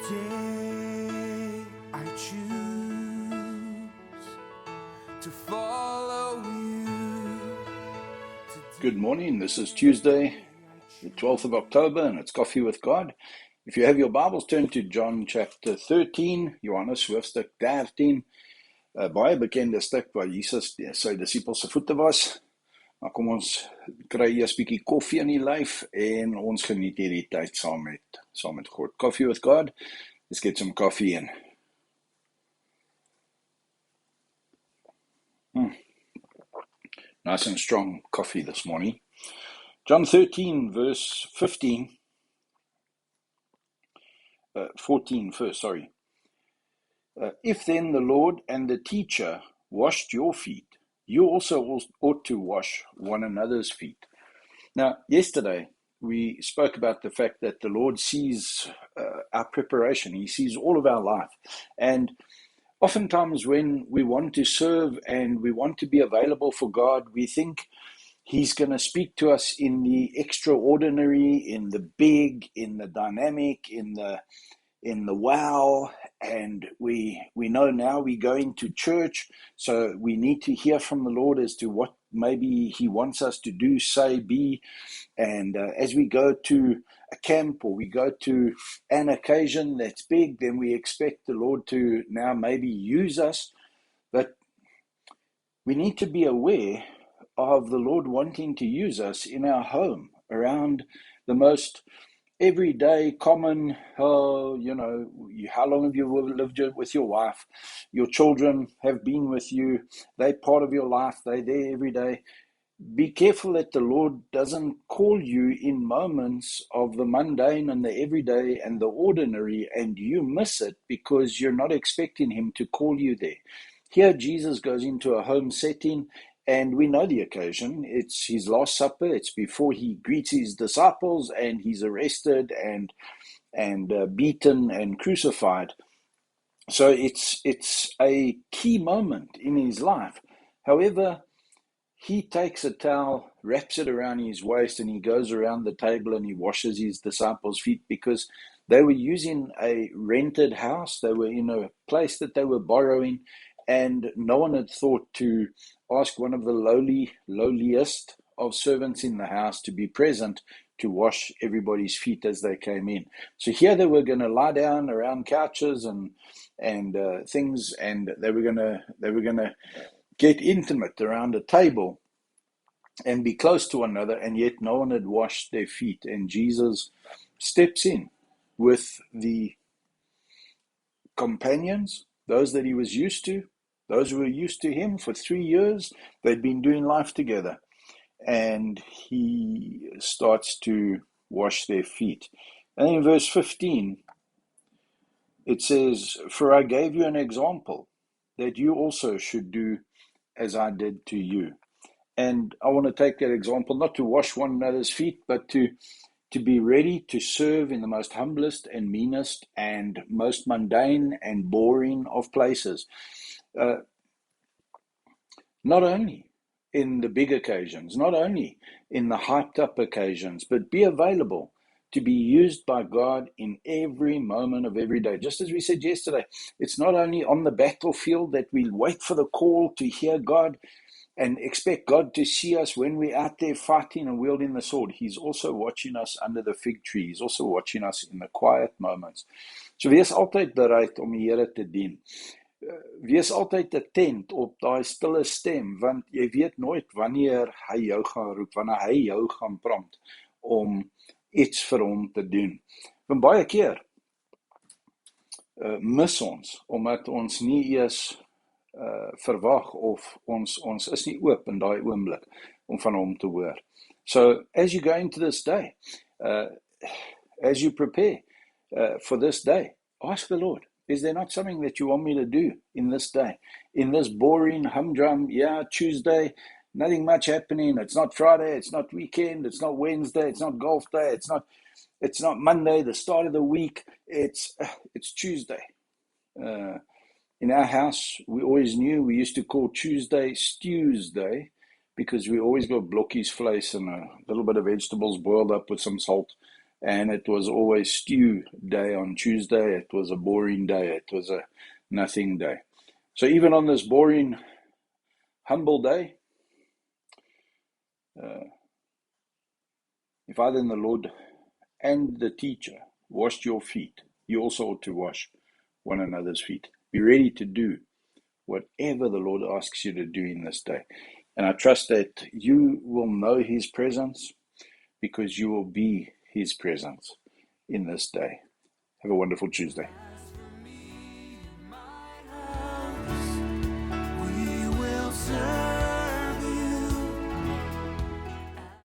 Today I choose to follow you. Good morning. This is Tuesday, the 12th of October, and it's Coffee with God. If you have your Bibles, turn to John chapter 13, Johannes hoofstuk 13. Baie bekende stuk waar Jesus sy disippels se voete was. Maar kom ons kry eers 'n bietjie koffie in die lyf en ons geniet hierdie tyd saam met God. Coffee with God. Let's get some coffee in. Nice and strong coffee this morning. John 13, verse 14 first, sorry. If then the Lord and the teacher washed your feet, you also ought to wash one another's feet. Now, yesterday we spoke about the fact that the Lord sees our preparation. He sees all of our life. And oftentimes when we want to serve and we want to be available for God, we think He's going to speak to us in the extraordinary, in the big, in the dynamic, in the wow, and we know now we're going to church, so we need to hear from the Lord as to what maybe He wants us to do, say, be. And as we go to a camp or we go to an occasion that's big, then we expect the Lord to now maybe use us. But we need to be aware of the Lord wanting to use us in our home, around the most everyday, common, how long have you lived with your wife? Your children have been with you. They're part of your life. They're there every day. Be careful that the Lord doesn't call you in moments of the mundane and the everyday and the ordinary, and you miss it because you're not expecting Him to call you there. Here, Jesus goes into a home setting, and we know the occasion. It's His Last Supper. It's before He greets His disciples, and He's arrested and beaten and crucified. So it's a key moment in His life. However, He takes a towel, wraps it around His waist, and He goes around the table and He washes His disciples' feet because they were using a rented house. They were in a place that they were borrowing, and no one had thought to ask one of the lowliest of servants in the house to be present to wash everybody's feet as they came in. So here they were going to lie down around couches and things, and they were going to get intimate around a table and be close to one another, and yet no one had washed their feet. And Jesus steps in with the companions, those that He was used to, those who were used to Him for 3 years. They'd been doing life together, and He starts to wash their feet. And in verse 15, it says, "For I gave you an example that you also should do as I did to you." And I want to take that example, not to wash one another's feet, but to be ready to serve in the most humblest and meanest and most mundane and boring of places. Not only in the big occasions, not only in the hyped up occasions, but be available to be used by God in every moment of every day. Just as we said yesterday, it's not only on the battlefield that we wait for the call to hear God and expect God to see us when we're out there fighting and wielding the sword. He's also watching us under the fig tree. He's also watching us in the quiet moments. So wees altyd bereid om die Here te dien. Wees altyd attent op daai stille stem, want jy weet nooit wanneer hy jou gaan roep, wanneer hy jou gaan prompt om iets vir hom te doen. Want baie keer mis ons, omdat ons nie eers verwag of ons is nie oop in daai oomblik om van hom te hoor. So as you go into this day, as you prepare for this day, ask the Lord, is there not something that you want me to do in this day? In this boring, humdrum, Tuesday, nothing much happening. It's not Friday, it's not weekend, it's not Wednesday, it's not golf day, it's not Monday, the start of the week. It's Tuesday. In our house, we always knew we used to call Tuesday Stews Day because we always got blokkies vleis and a little bit of vegetables boiled up with some salt and it was always stew day on Tuesday. It was a boring day. It was a nothing day. So even on this boring, humble day, if I then the Lord and the teacher washed your feet, you also ought to wash one another's feet. Be ready to do whatever the Lord asks you to do in this day. And I trust that you will know His presence because you will be His presence in this day. Have a wonderful Tuesday.